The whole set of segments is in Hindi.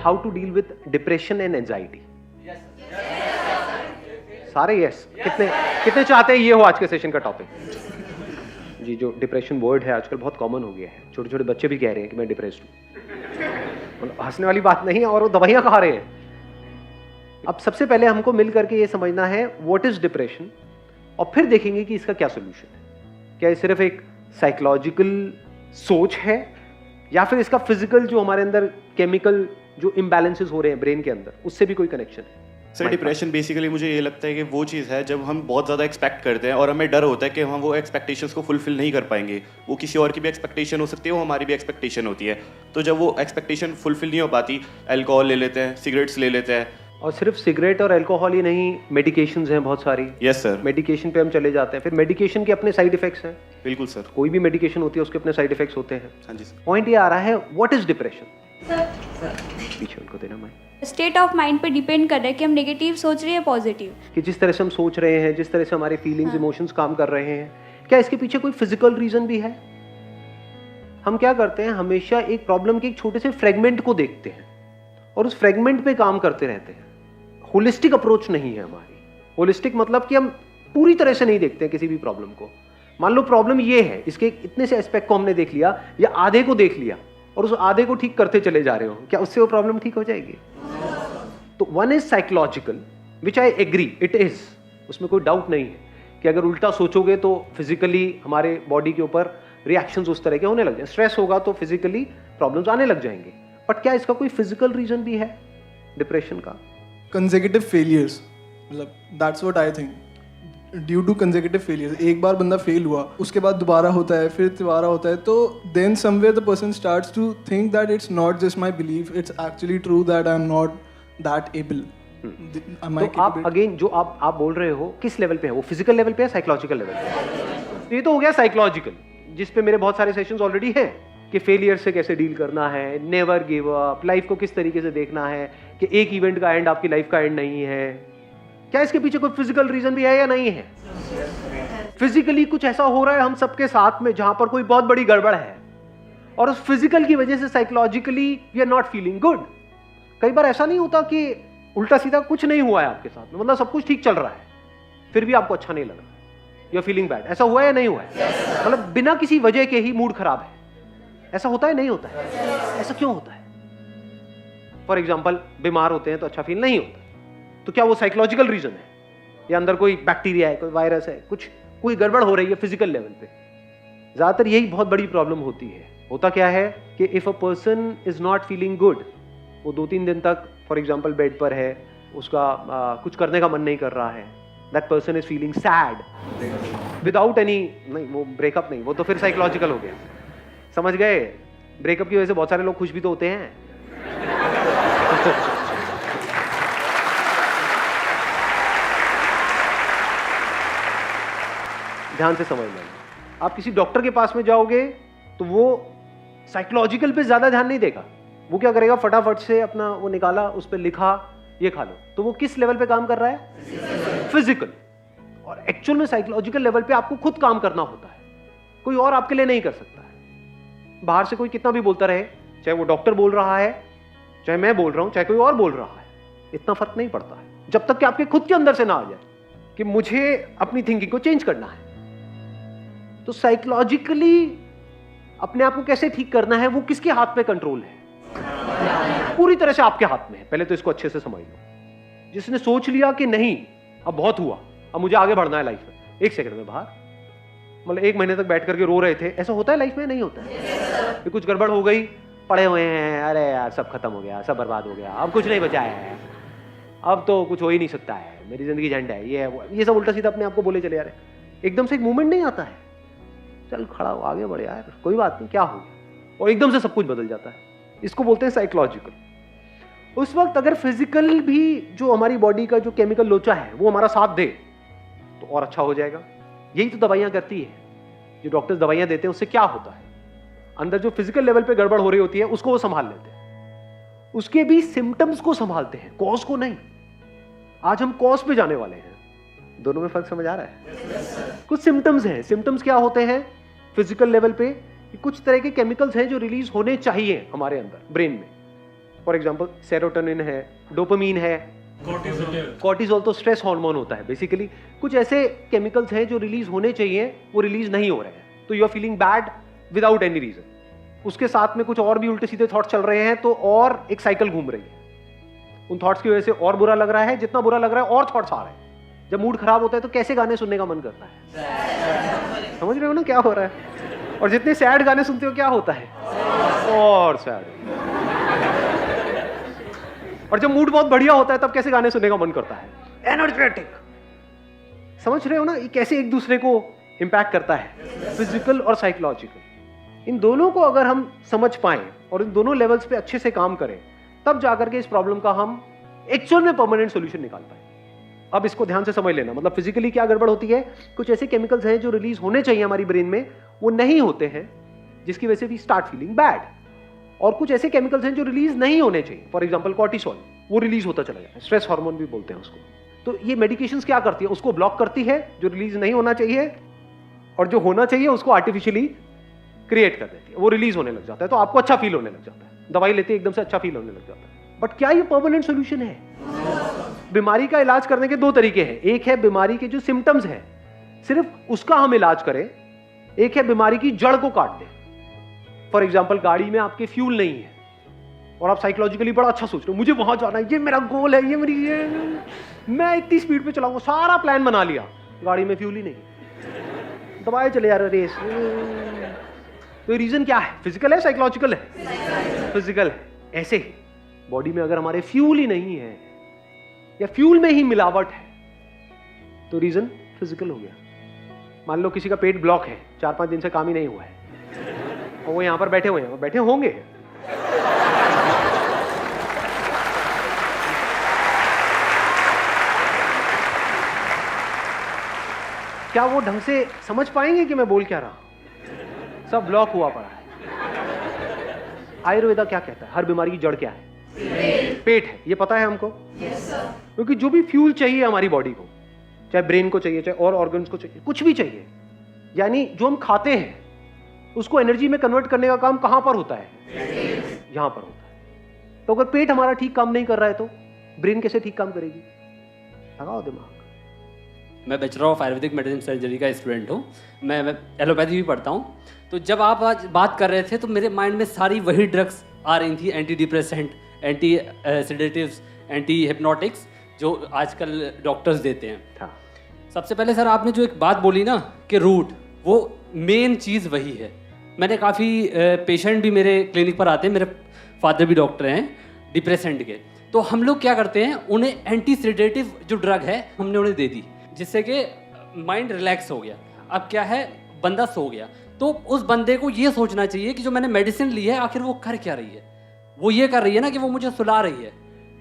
How to deal with depression and anxiety? सारे यस। कितने चाहते हैं ये हो आज के सेशन का टॉपिक? जी, जो डिप्रेशन वर्ड है आजकल बहुत कॉमन हो गया है, छोटे छोटे बच्चे भी कह रहे हैं कि मैं डिप्रेस्ड हूँ। हंसने वाली बात नहीं है, और वो दवाइयाँ खा रहे हैं। अब सबसे पहले हमको मिल करके ये समझना है व्हाट इज डिप्रेशन, और फिर देखेंगे कि इसका क्या सोल्यूशन है। क्या ये सिर्फ एक साइकोलॉजिकल सोच है, या फिर इसका फिजिकल जो हमारे अंदर केमिकल जो इम्बैलेंसेस हो रहे हैं ब्रेन के अंदर, उससे भी कोई कनेक्शन है? सर, डिप्रेशन बेसिकली मुझे ये लगता है कि वो चीज़ है जब हम बहुत ज़्यादा एक्सपेक्ट करते हैं और हमें डर होता है कि हम वो एक्सपेक्टेशंस को फुलफिल नहीं कर पाएंगे। वो किसी और की भी एक्सपेक्टेशन हो सकती है, वो हमारी भी एक्सपेक्टेशन होती है। तो जब वो एक्सपेक्टेशन फुलफिल नहीं हो पाती, अल्कोहल ले लेते हैं, सिगरेट्स ले लेते हैं। और सिर्फ सिगरेट और अल्कोहल ही नहीं, मेडिकेशंस हैं बहुत सारी। Yes sir. मेडिकेशन पे हम चले जाते हैं, फिर मेडिकेशन के अपने साइड इफेक्ट्स हैं। बिल्कुल सर। कोई भी मेडिकेशन होती है उसके अपने साइड इफेक्ट्स होते हैं। हाँ जी सर। पॉइंट ये आ रहा है, व्हाट इज डिप्रेशन? पीछे उनको देना मैं। स्टेट ऑफ माइंड पे डिपेंड कर रहा है कि हम नेगेटिव सोच रहे हैं पॉजिटिव। कि जिस तरह से हम सोच रहे हैं, जिस तरह से हमारे फीलिंग्स इमोशंस काम कर रहे हैं, क्या इसके पीछे कोई फिजिकल रीजन भी है? हम क्या करते हैं, हमेशा एक प्रॉब्लम के एक छोटे से फ्रेगमेंट को देखते हैं और उस फ्रेगमेंट पे काम करते रहते हैं। होलिस्टिक अप्रोच नहीं है हमारी। होलिस्टिक मतलब कि हम पूरी तरह से नहीं देखते हैं किसी भी प्रॉब्लम को। मान लो प्रॉब्लम ये है, इसके इतने से एस्पेक्ट को हमने देख लिया या आधे को देख लिया और उस आधे को ठीक करते चले जा रहे हो, क्या उससे वो प्रॉब्लम ठीक हो जाएगी? तो one is psychological, which I agree it is, उसमें कोई डाउट नहीं है कि अगर उल्टा सोचोगे तो फिजिकली हमारे बॉडी के ऊपर रिएक्शंस उस तरह के होने लग जाए। स्ट्रेस होगा तो फिजिकली प्रॉब्लम्स आने लग जाएंगे। बट क्या इसका कोई फिजिकल रीजन भी है डिप्रेशन का? कंसेक्यूटिव फेलियर्स, मतलब that's what I think, due to consecutive failures. एक बार बंदा फेल हुआ, उसके बाद दोबारा होता है, फिर दोबारा होता है, तो then somewhere the person starts to think that it's not just my belief, it's actually true that I am not that able. तो आप अगेन जो आप बोल रहे हो किस लेवल पे है? वो फिजिकल लेवल पे है, साइकोलॉजिकल लेवल पे? ये तो हो गया साइकोलॉजिकल, जिस पे मेरे बहुत सारे सेशंस ऑलरेडी हैं कि फेलियर से कैसे डील करना है, नेवर गिव अप, लाइफ को किस तरीके से देखना है कि एक इवेंट का एंड आपकी लाइफ का एंड नहीं है। क्या इसके पीछे कोई फिजिकल रीजन भी है या नहीं है? फिजिकली कुछ ऐसा हो रहा है हम सबके साथ में जहां पर कोई बहुत बड़ी गड़बड़ है, और उस फिजिकल की वजह से psychologically we are not feeling good. कई बार ऐसा नहीं होता कि उल्टा सीधा कुछ नहीं हुआ है आपके साथ में, मतलब सब कुछ ठीक चल रहा है, फिर भी आपको अच्छा नहीं लग रहा, यू आर फीलिंग बैड। ऐसा हुआ है या नहीं हुआ है? मतलब बिना किसी वजह के ही मूड खराब है, ऐसा होता है नहीं होता है? ऐसा क्यों होता है? फॉर एग्जाम्पल बीमार होते हैं तो अच्छा फील नहीं होता, तो क्या वो साइकोलॉजिकल रीजन है या अंदर कोई बैक्टीरिया है, कोई वायरस है, कुछ कोई गड़बड़ हो रही है फिजिकल लेवल पे? ज्यादातर यही बहुत बड़ी प्रॉब्लम होती है। होता क्या है कि if a person is not feeling good, वो 2-3 दिन तक फॉर एग्जाम्पल बेड पर है, उसका कुछ करने का मन नहीं कर रहा है, that person is feeling sad without any, नहीं वो ब्रेकअप नहीं, वो तो फिर साइकोलॉजिकल हो गया, समझ गए? ब्रेकअप की वजह से बहुत सारे लोग खुश भी तो होते हैं। ध्यान से समझ लेना, आप किसी डॉक्टर के पास में जाओगे तो वो साइकोलॉजिकल पे ज्यादा ध्यान नहीं देगा। वो क्या करेगा, फटाफट से अपना वो निकाला, उस पर लिखा ये खा लो, तो वो किस लेवल पे काम कर रहा है? फिजिकल। और एक्चुअल में साइकोलॉजिकल लेवल पे आपको खुद काम करना होता है, कोई और आपके लिए नहीं कर सकता है। बाहर से कोई कितना भी बोलता रहे, चाहे वो डॉक्टर बोल रहा है, चाहे मैं बोल रहा हूं, चाहे कोई और बोल रहा है, इतना फर्क नहीं पड़ता है जब तक कि आपके खुद के अंदर से ना आ जाए कि मुझे अपनी थिंकिंग को चेंज करना है। तो साइकोलॉजिकली अपने आप को कैसे ठीक करना है, वो किसके हाथ में कंट्रोल है? पूरी तरह से आपके हाथ में है। पहले तो इसको अच्छे से समझ लो। जिसने सोच लिया कि नहीं अब बहुत हुआ, अब मुझे आगे बढ़ना है लाइफ में, 1 सेकंड में बाहर, मतलब 1 महीने तक बैठ करके रो रहे थे, ऐसा होता है लाइफ में? नहीं होता है। कुछ गड़बड़ हो गई, पड़े हुए हैं, अरे यार सब खत्म हो गया, सब बर्बाद हो गया, अब कुछ नहीं बचा है, अब तो कुछ हो ही नहीं सकता है, मेरी जिंदगी झंड है, ये सब उल्टा सीधा अपने आप को बोले चले जा रहे। एकदम से एक मूवमेंट नहीं आता है, चल खड़ा हो आगे बढ़े यार, कोई बात नहीं, क्या हो गया, और एकदम से सब कुछ बदल जाता है। इसको बोलते हैं साइकोलॉजिकल। उस वक्त अगर फिजिकल भी जो हमारी बॉडी का जो केमिकल लोचा है वो हमारा साथ दे तो और अच्छा हो जाएगा। यही तो दवाइयां करती है, जो डॉक्टर्स दवाइयां देते हैं उससे क्या होता है, अंदर जो फिजिकल लेवल पे गड़बड़ हो रही होती है उसको वो संभाल लेते हैं, उसके भी सिम्टम्स को संभालते हैं, कॉज को नहीं। आज हम कॉज पे जाने वाले हैं, दोनों में फर्क समझ आ रहा है? कुछ सिम्टम्स हैं। सिम्टम्स क्या होते हैं फिजिकल लेवल पे? कुछ तरह के केमिकल्स हैं जो रिलीज होने चाहिए हमारे अंदर ब्रेन में। फॉर एग्जाम्पल सेरोटोनिन है, डोपामीन है, कॉर्टिसोल तो स्ट्रेस हार्मोन होता है बेसिकली। कुछ ऐसे केमिकल्स हैं जो रिलीज होने चाहिए, वो रिलीज नहीं हो रहे हैं, तो you are feeling bad without any reason. उसके साथ में कुछ और भी उल्टे सीधे थॉट्स चल रहे हैं, तो और एक साइकिल घूम रही है। उन थॉट्स की वजह से और बुरा लग रहा है, जितना बुरा लग रहा है और थॉट्स आ रहे हैं। जब मूड खराब होता है तो कैसे गाने सुनने का मन करता है? समझ रहे हो ना क्या हो रहा है? और जितने सैड गाने सुनते हो क्या होता है? और सैड। और जब मूड बहुत बढ़िया होता है तब कैसे गाने सुनने का मन करता है? एनर्जेटिक। समझ रहे हो ना ये कैसे एक दूसरे को इंपैक्ट करता है, फिजिकल और साइकोलॉजिकल। इन दोनों को अगर हम समझ पाएं और इन दोनों लेवल्स पे अच्छे से काम करें, तब जाकर के इस प्रॉब्लम का हम एक्चुअल में परमानेंट सॉल्यूशन निकाल पाए। अब इसको ध्यान से समझ लेना, मतलब फिजिकली क्या गड़बड़ होती है, कुछ ऐसे केमिकल्स हैं जो रिलीज होने चाहिए हमारी ब्रेन में, वो नहीं होते हैं, जिसकी वजह से वी स्टार्ट फीलिंग बैड। और कुछ ऐसे केमिकल्स हैं जो रिलीज नहीं होने चाहिए, फॉर एग्जांपल कॉर्टिसोल, वो रिलीज होता चला जाता है, स्ट्रेस हार्मोन भी बोलते हैं उसको। तो ये मेडिकेशंस क्या करती है, उसको ब्लॉक करती है जो रिलीज नहीं होना चाहिए, और जो होना चाहिए उसको आर्टिफिशियली क्रिएट कर देती है, वो रिलीज होने लग जाता है, तो आपको अच्छा फील होने लग जाता है। दवाई लेते एकदम से अच्छा फील होने लग जाता है। बट क्या ये परमानेंट सोल्यूशन है? बीमारी का इलाज करने के दो तरीके हैं। एक है बीमारी के जो सिम्टम्स हैं सिर्फ उसका हम इलाज करें, एक है बीमारी की जड़ को काट दें। फॉर एग्जाम्पल गाड़ी में आपके फ्यूल नहीं है और आप साइकोलॉजिकली बड़ा अच्छा सोच रहे हो, मुझे वहां जाना है, ये मेरा गोल है, मैं इतनी स्पीड पे चलाऊंगा, सारा प्लान बना लिया, गाड़ी में फ्यूल ही नहीं, दबाए चले जा रहे रेस। तो रीजन क्या है? फिजिकल है, साइकोलॉजिकल है? फिजिकल है। ऐसे ही बॉडी में अगर हमारे फ्यूल ही नहीं है या फ्यूल में ही मिलावट है तो रीजन फिजिकल हो गया। मान लो किसी का पेट ब्लॉक है, 4-5 दिन से काम ही नहीं हुआ है और वो यहां पर बैठे हुए हैं, बैठे होंगे, क्या वो ढंग से समझ पाएंगे कि मैं बोल क्या रहा हूं? सब ब्लॉक हुआ पड़ा है। आयुर्वेदा क्या कहता है? हर बीमारी की जड़ क्या है? पेट है। ये पता है हमको? क्योंकि जो भी फ्यूल चाहिए हमारी बॉडी को, चाहे ब्रेन को चाहिए, चाहे और ऑर्गन्स को चाहिए, कुछ भी चाहिए, यानी जो हम खाते हैं उसको एनर्जी में कन्वर्ट करने का काम कहां पर होता है? यहां पर होता है। तो अगर पेट हमारा ठीक काम नहीं कर रहा है तो ब्रेन कैसे ठीक काम करेगी? लगाओ दिमाग। मैं bachelor of Ayurvedic medicine surgery का स्टूडेंट हूँ। मैं एलोपैथी भी पढ़ता हूँ। तो जब आप आज बात कर रहे थे तो मेरे माइंड में सारी वही ड्रग्स आ रही थी, anti depressant, anti sedatives, anti hypnotics, जो आजकल डॉक्टर्स देते हैं। हाँ। सबसे पहले सर आपने जो एक बात बोली ना कि रूट, वो मेन चीज़ वही है। मैंने काफ़ी पेशेंट भी मेरे क्लिनिक पर आते हैं, मेरे फादर भी डॉक्टर हैं डिप्रेसेंट के। तो हम लोग क्या करते हैं, उन्हें एंटी सेडेटिव जो ड्रग है हमने उन्हें दे दी, जिससे कि माइंड रिलैक्स हो गया। अब क्या है, बंदा सो गया, तो उस बंदे को ये सोचना चाहिए कि जो मैंने मेडिसिन ली है आखिर वो कर क्या रही है। वो ये कर रही है ना कि वो मुझे सुला रही है,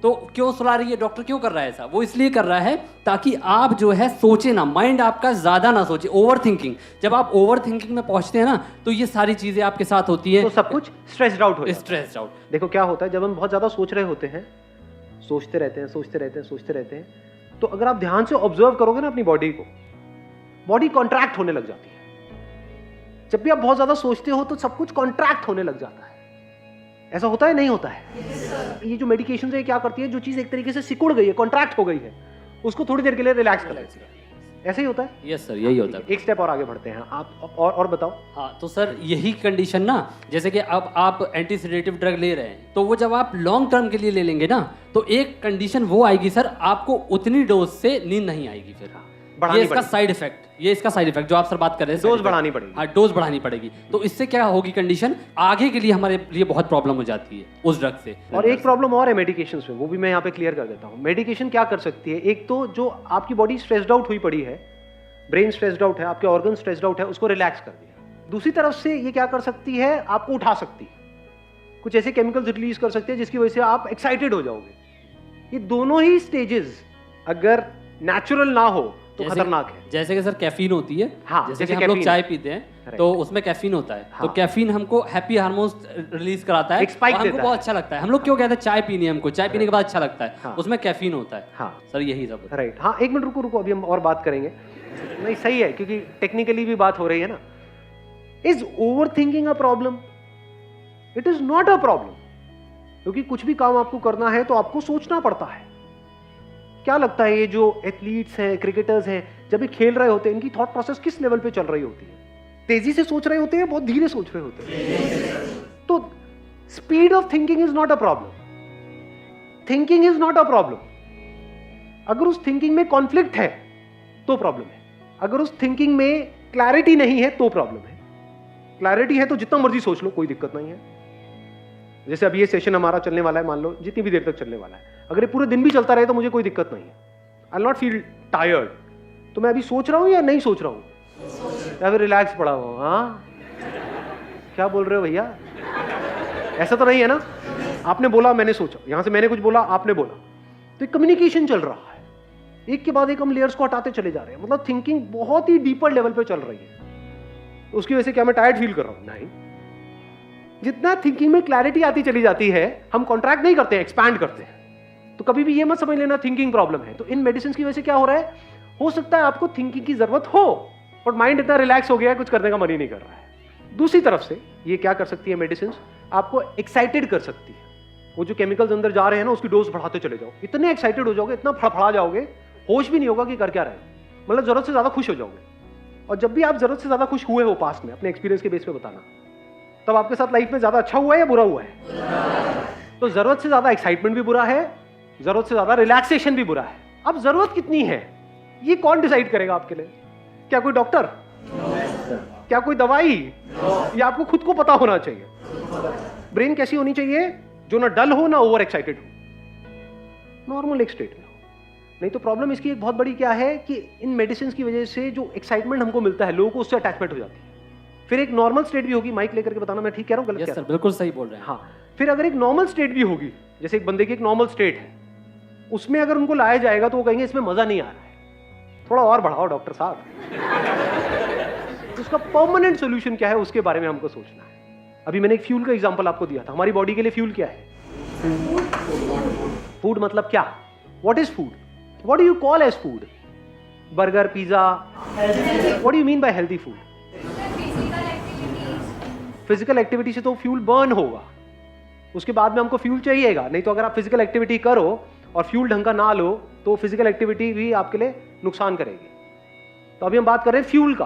तो क्यों सुला रही है? डॉक्टर क्यों कर रहा है ऐसा? वो इसलिए कर रहा है ताकि आप जो है सोचे ना, माइंड आपका ज़्यादा ना सोचे। ओवर थिंकिंग, जब आप ओवर थिंकिंग में पहुंचते हैं ना तो ये सारी चीज़ें आपके साथ होती हैं, तो सब कुछ स्ट्रेस्ड आउट हो जाता है। Stressed out. देखो क्या होता है, जब हम बहुत ज़्यादा सोच रहे होते हैं, सोचते रहते हैं, तो अगर आप ध्यान से ऑब्जर्व करोगे ना अपनी बॉडी को, बॉडी कॉन्ट्रैक्ट होने लग जाती है। जब भी आप बहुत ज्यादा सोचते हो तो सब कुछ कॉन्ट्रैक्ट होने लग जाता है। ऐसा होता है, नहीं होता है? ये जो मेडिकेशन है क्या करती है, जो चीज एक तरीके से सिकुड़ गई है, कॉन्ट्रैक्ट हो गई है, उसको थोड़ी देर के लिए रिलैक्स कर देती है। ऐसे ही होता है? यस सर, यही होता है। एक स्टेप और आगे बढ़ते हैं आप, और बताओ। हाँ, तो सर यही कंडीशन ना, जैसे कि अब आप एंटी सेडेटिव ड्रग ले रहे हैं, तो वो जब आप लॉन्ग टर्म के लिए ले लेंगे ना, तो एक कंडीशन वो आएगी सर, आपको उतनी डोज से नींद नहीं आएगी फिर। ये इसका साइड इफेक्ट, जो आप सर बात कर रहे हैं, डोज बढ़ानी पड़ेगी। हाँ, डोज बढ़ानी पड़ेगी। तो इससे क्या होगी कंडीशन, आगे के लिए हमारे लिए बहुत प्रॉब्लम हो जाती है उस ड्रग से। और एक प्रॉब्लम और है मेडिकेशन में, वो भी मैं यहाँ पे क्लियर कर देता हूँ। मेडिकेशन क्या कर सकती है, एक तो जो आपकी बॉडी स्ट्रेस्ड आउट हुई पड़ी है, ब्रेन स्ट्रेस्ड आउट है, आपके ऑर्गन स्ट्रेस्ड आउट है, उसको रिलैक्स कर दिया। दूसरी तरफ से ये क्या कर सकती है, आपको उठा सकती है, कुछ ऐसे केमिकल्स रिलीज कर सकते हैं जिसकी वजह से आप एक्साइटेड हो जाओगे। ये दोनों ही स्टेजेस अगर नेचुरल ना हो तो खतरनाक है। जैसे कि सर कैफीन होती है, हाँ, जैसे कि हम लोग चाय पीते हैं तो उसमें कैफीन होता है। हाँ। तो कैफीन हमको हैप्पी हार्मोन्स रिलीज कराता है, हमको बहुत अच्छा लगता है। हम लोग क्यों कहते हैं चाय पीनी है, हमको चाय पीने के बाद अच्छा लगता है। हाँ। उसमें कैफीन होता है। हाँ सर, यही सब। राइट। हाँ, एक मिनट रुको, अभी हम और बात करेंगे। नहीं, सही है, क्योंकि टेक्निकली भी बात हो रही है ना। Is over thinking a problem? It is not a problem. क्योंकि कुछ भी काम आपको करना है तो आपको सोचना पड़ता है। क्या लगता है ये जो एथलीट्स हैं, क्रिकेटर्स हैं, जब ये खेल रहे होते हैं, इनकी थॉट प्रोसेस किस लेवल पे चल रही होती है? तेजी से सोच रहे होते हैं, बहुत धीरे सोच रहे होते हैं? तो speed of thinking is not a problem. Thinking is not a problem. अगर उस थिंकिंग में कॉन्फ्लिक्ट है तो प्रॉब्लम है। अगर उस थिंकिंग में क्लैरिटी नहीं है तो प्रॉब्लम है। क्लैरिटी है तो जितना मर्जी सोच लो, कोई दिक्कत नहीं है। जैसे अभी ये सेशन हमारा चलने वाला है, मान लो जितनी भी देर तक चलने वाला है, अगर ये पूरे दिन भी चलता रहे तो मुझे कोई दिक्कत नहीं है। I will not feel tired. तो मैं अभी सोच रहा हूं या नहीं सोच रहा हूं, या फिर रिलैक्स पड़ा हुआ? हाँ, क्या बोल रहे हो भैया? ऐसा तो नहीं है ना? आपने बोला, मैंने सोचा, यहां से मैंने कुछ बोला, आपने बोला, तो एक कम्युनिकेशन चल रहा है। एक के बाद एक हम लेयर्स को हटाते चले जा रहे हैं। मतलब थिंकिंग बहुत ही डीपर लेवल पे चल रही है। उसकी वजह से क्या मैं टायर्ड फील कर रहा हूं? नहीं। जितना थिंकिंग में क्लैरिटी आती चली जाती है, हम कॉन्ट्रैक्ट नहीं करते हैं, एक्सपैंड करते हैं। तो कभी भी ये मत समझ लेना थिंकिंग प्रॉब्लम है। तो इन मेडिसिन की वजह से क्या हो रहा है, हो सकता है आपको थिंकिंग की जरूरत हो, बट माइंड इतना रिलैक्स हो गया है, कुछ करने का मन ही नहीं कर रहा है। दूसरी तरफ से ये क्या कर सकती है मेडिसिन, आपको एक्साइटेड कर सकती है। वो जो केमिकल्स अंदर जा रहे हैं ना, उसकी डोज बढ़ाते चले जाओ। इतने एक्साइटेड हो जाओगे, इतना फड़फड़ा जाओगे, होश भी नहीं होगा कि कर क्या रहे हैं। मतलब जरूरत से ज्यादा खुश हो जाओगे। और जब भी आप जरूरत से ज्यादा खुश हुए हो पास्ट में, अपने एक्सपीरियंस के बेस पे बताना, तब आपके साथ लाइफ में ज्यादा अच्छा हुआ है या बुरा हुआ है? तो जरूरत से ज्यादा एक्साइटमेंट भी बुरा है, जरूरत से ज्यादा रिलैक्सेशन भी बुरा है। अब जरूरत कितनी है, ये कौन डिसाइड करेगा आपके लिए? क्या कोई डॉक्टर? क्या कोई दवाई? या आपको खुद को पता होना चाहिए? ब्रेन कैसी होनी चाहिए? जो ना डल हो ना ओवर एक्साइटेड हो, नॉर्मल एक स्टेट में हो। नहीं तो प्रॉब्लम इसकी एक बहुत बड़ी क्या है कि इन मेडिसिन की वजह से जो एक्साइटमेंट हमको मिलता है, लोगों को उससे अटैचमेंट हो जाती है। फिर एक नॉर्मल स्टेट भी होगी, माइक लेकर के बताना मैं ठीक कह रहा हूँ, गलत कह रहा हूँ? बिल्कुल सही बोल रहे हैं। हाँ, फिर अगर एक नॉर्मल स्टेट भी होगी, जैसे एक बंदे की एक नॉर्मल स्टेट है, उसमें अगर उनको लाया जाएगा तो वो कहेंगे इसमें मजा नहीं आ रहा है, थोड़ा और बढ़ाओ डॉक्टर साहब। उसका परमानेंट सोल्यूशन क्या है, उसके बारे में हमको सोचना है। अभी मैंने एक फ्यूल का एग्जांपल आपको दिया था। हमारी बॉडी के लिए फ्यूल क्या है? फूड मतलब क्या? What is food? What do you call as food? Burger, pizza? What do you mean by healthy food? Physical activity से तो फ्यूल बर्न होगा, उसके बाद में हमको फ्यूल चाहिएगा। नहीं तो अगर आप फिजिकल एक्टिविटी करो और फ्यूल ढंग का ना लो तो फिजिकल एक्टिविटी भी आपके लिए नुकसान करेगी। तो अभी हम बात कर रहे हैं फ्यूल का।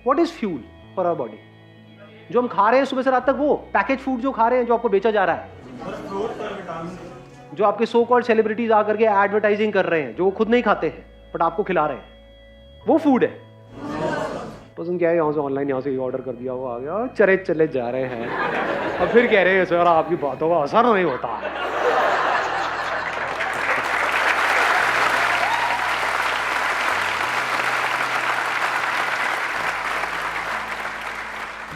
What is fuel for our body? जो हम खा रहे हैं सुबह से रात तक, वो पैकेज फूड जो खा रहे हैं, जो आपको बेचा जा रहा है, जो आपके सो कॉल्ड सेलिब्रिटीज आकर के एडवर्टाइजिंग कर रहे हैं, जो वो खुद नहीं खाते हैं बट आपको खिला रहे हैं, वो फूड है। पसंद क्या है, यहाँ से ऑनलाइन यहाँ से ऑर्डर कर दिया, वो आ गया, चले जा रहे हैं। अब फिर कह रहे हैं सर आपकी बातों का असर नहीं होता है।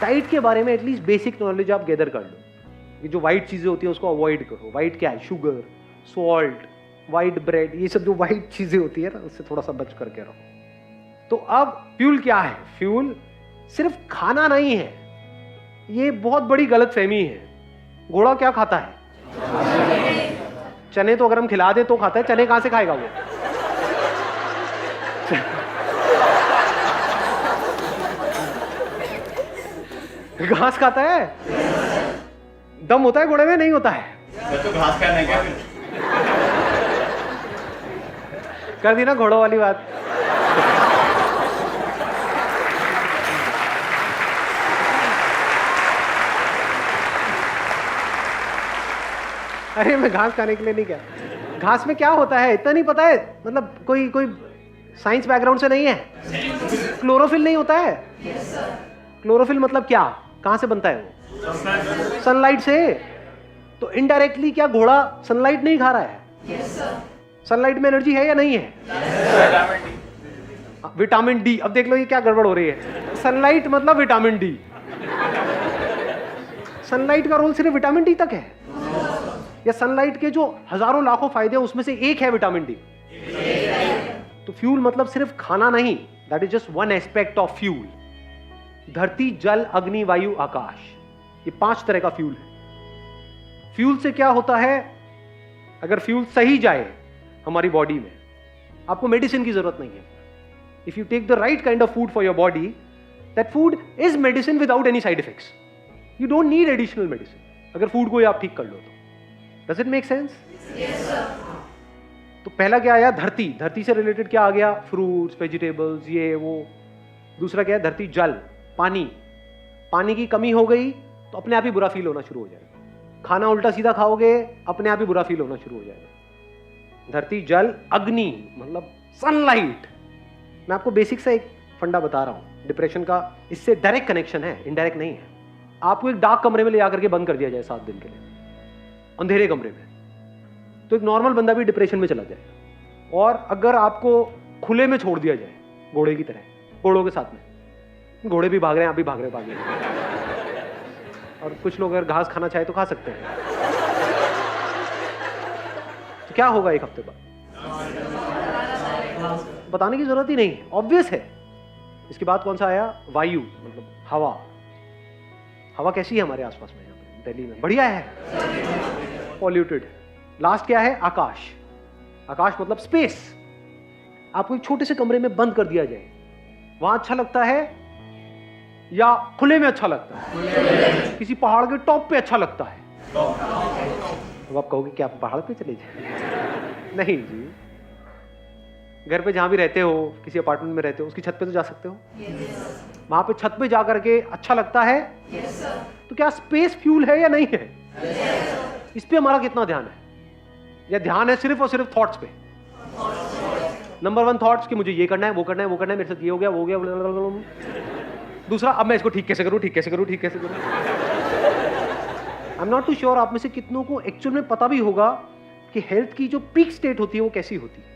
डाइट के बारे में एटलीस्ट बेसिक नॉलेज आप गैदर कर लो। ये जो वाइट चीजें होती है उसको अवॉइड करो। वाइट क्या है? शुगर, सॉल्ट, वाइट ब्रेड, ये सब जो वाइट चीजें होती है ना, उससे थोड़ा सा बच करके रहो। तो अब फ्यूल क्या है? फ्यूल सिर्फ खाना नहीं है, ये बहुत बड़ी गलतफहमी है। घोड़ा क्या खाता है? चने। तो अगर हम खिला दे तो खाता है, चने कहां से खाएगा वो? घास खाता है। दम होता है घोड़े में? नहीं होता है। तो घास खाना है क्या? कर दी ना घोड़ों वाली बात। अरे मैं घास खाने के लिए नहीं कह, घास में क्या होता है इतना नहीं पता है? मतलब कोई साइंस बैकग्राउंड से नहीं है? क्लोरोफिल नहीं होता है? क्लोरोफिल मतलब क्या? कहां से बनता है वो? सनलाइट से। तो इनडायरेक्टली क्या घोड़ा सनलाइट नहीं खा रहा है? सनलाइट में एनर्जी है या नहीं है? Vitamin D. अब देख लो ये क्या गड़बड़ हो रही है। सनलाइट मतलब विटामिन डी। सनलाइट का रोल सिर्फ विटामिन डी तक है, या सनलाइट के जो हजारों लाखों फायदे हैं उसमें से एक है विटामिन डी? तो फ्यूल मतलब सिर्फ खाना नहीं, that is just one aspect of fuel. धरती, जल, अग्नि, वायु, आकाश, ये 5 तरह का फ्यूल है। फ्यूल से क्या होता है? अगर फ्यूल सही जाए हमारी बॉडी में, आपको मेडिसिन की जरूरत नहीं है। If you take the right kind of food for your body, that food is medicine without any side effects. You don't need additional medicine, अगर फूड को ही आप ठीक कर लो तो। Does it make sense? तो पहला क्या आया? धरती। धरती से रिलेटेड क्या आ गया? फ्रूट्स, वेजिटेबल्स, ये वो। दूसरा क्या है? धरती, जल, पानी। पानी की कमी हो गई तो अपने आप ही बुरा फील होना शुरू हो जाएगा। खाना उल्टा सीधा खाओगे, अपने आप ही बुरा फील होना शुरू हो जाएगा। धरती, जल, अग्नि, मतलब सनलाइट। मैं आपको बेसिक सा एक फंडा बता रहा हूं। डिप्रेशन का इससे डायरेक्ट कनेक्शन है, इनडायरेक्ट नहीं है। आपको एक डार्क कमरे में ले जाकर के बंद कर दिया जाए 7 दिन के लिए, अंधेरे कमरे में, तो एक नॉर्मल बंदा भी डिप्रेशन में चला जाएगा। और अगर आपको खुले में छोड़ दिया जाए, घोड़े की तरह, घोड़ों के साथ में, घोड़े भी भाग रहे हैं, आप भी भाग रहे हैं, और कुछ लोग अगर घास खाना चाहे तो खा सकते हैं, तो क्या होगा एक हफ्ते बाद? बताने की जरूरत ही नहीं, ऑब्वियस है। इसके बाद कौन सा आया? वायु, मतलब हवा। हवा कैसी है हमारे आसपास में? यहाँ पे दिल्ली में बढ़िया है, पॉल्यूटेड है। लास्ट क्या है? आकाश। आकाश मतलब स्पेस। आपको एक छोटे से कमरे में बंद कर दिया जाए, वहां अच्छा लगता है या खुले में अच्छा लगता है? किसी पहाड़ के टॉप पे अच्छा लगता है? तो आप कहोगे कि आप पहाड़ पे चले जाए? नहीं जी, घर पे जहां भी रहते हो, किसी अपार्टमेंट में रहते हो, उसकी छत पे तो जा सकते हो। वहां पे छत पे जा करके अच्छा लगता है। तो क्या स्पेस फ्यूल है या नहीं है? इस पे हमारा कितना ध्यान है? या ध्यान है सिर्फ और सिर्फ थॉट्स पे? नंबर 1 थॉट्स कि मुझे ये करना है, वो करना है, वो करना है, मेरे साथ ये हो गया, वो हो गया। दूसरा, अब मैं इसको ठीक कैसे करूं, ठीक कैसे करूं, ठीक कैसे करूं। I am not too sure आप में से कितनों को एक्चुअल में पता भी होगा कि हेल्थ की जो पीक स्टेट होती है वो कैसी होती है,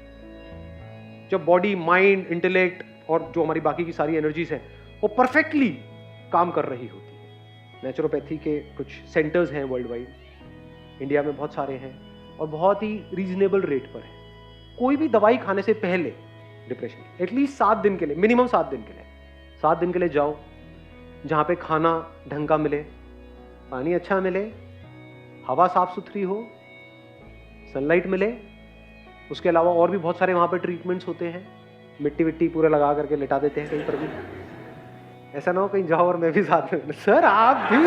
जब बॉडी, माइंड, इंटेलेक्ट और जो हमारी बाकी की सारी एनर्जीज हैं वो परफेक्टली काम कर रही होती है। नेचुरोपैथी के कुछ सेंटर्स हैं वर्ल्ड वाइड, इंडिया में बहुत सारे हैं और बहुत ही रीजनेबल रेट पर है। कोई भी दवाई खाने से पहले डिप्रेशन एटलीस्ट 7 दिन के लिए, मिनिमम 7 दिन के लिए, 7 दिन के लिए जाओ जहां पे खाना ढंग का मिले, पानी अच्छा मिले, हवा साफ सुथरी हो, सनलाइट मिले। उसके अलावा और भी बहुत सारे वहां पे ट्रीटमेंट्स होते हैं, मिट्टी विट्टी पूरा लगा करके लिटा देते हैं कहीं पर भी। ऐसा ना हो कहीं जाओ और मैं भी साथ में, सर आप भी।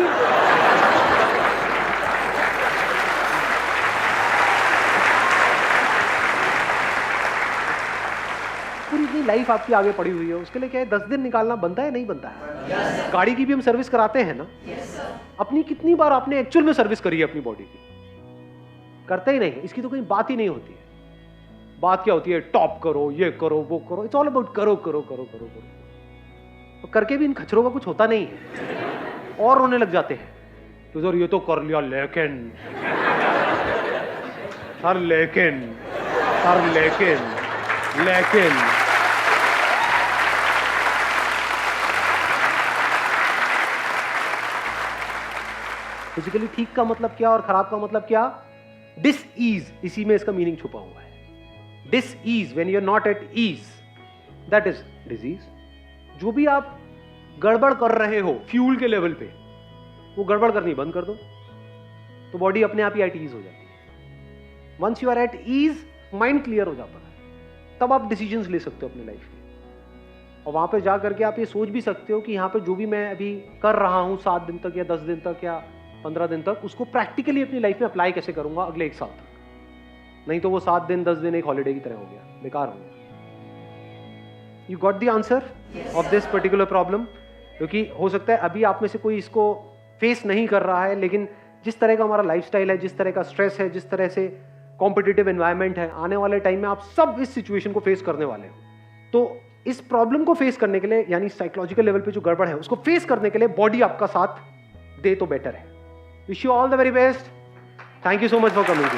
पूरी इतनी लाइफ आपकी आगे पड़ी हुई है, उसके लिए क्या है 10 दिन निकालना बनता है नहीं बनता है? गाड़ी की भी हम सर्विस कराते हैं ना। अपनी कितनी बार आपने एक्चुअल में सर्विस करी है अपनी बॉडी की? करते ही नहीं, इसकी तो कहीं बात ही नहीं होती है। बात क्या होती है? टॉप करो, ये करो, वो करो। इट्स ऑल अबाउट करो करो करो करो करो। तो करके भी इन खचरों का कुछ होता नहीं है और रोने लग जाते हैं तो सर ये तो कर लिया लेकिन, सर लेकिन, सर लेकिन, लेकिन। फिजिकली ठीक का मतलब क्या और खराब का मतलब क्या? डिस ईज, इसी में इसका मीनिंग छुपा हुआ है। Dis ease, when you are not at ease, that is disease. जो भी आप गड़बड़ कर रहे हो फ्यूल के लेवल पे, वो गड़बड़ करनी बंद कर दो तो बॉडी अपने आप ही एट ईज हो जाती है। Once you are at ease, mind clear हो जाता है, तब आप डिसीजंस ले सकते हो अपनी लाइफ के। और वहां पे जा करके आप ये सोच भी सकते हो कि यहाँ पे जो भी मैं अभी कर रहा हूं 7 दिन तक या 10 दिन तक या 15 दिन तक, उसको प्रैक्टिकली अपनी लाइफ में अप्लाई कैसे करूंगा अगले 1 साल तक। नहीं तो वो 7 दिन 10 दिन एक हॉलीडे की तरह हो गया, बेकार हो गया। You got the answer of this particular problem? क्योंकि हो सकता है अभी आप में से कोई इसको फेस नहीं कर रहा है, लेकिन जिस तरह का हमारा लाइफस्टाइल है, जिस तरह का स्ट्रेस है, जिस तरह से कॉम्पिटिटिव एनवायरनमेंट है, आने वाले टाइम में आप सब इस सिचुएशन को फेस करने वाले हो। तो इस प्रॉब्लम को फेस करने के लिए, यानी साइकोलॉजिकल लेवल पे जो गड़बड़ है उसको फेस करने के लिए बॉडी आपका साथ दे तो बेटर है। Wish you all the very best. Thank you so much for coming.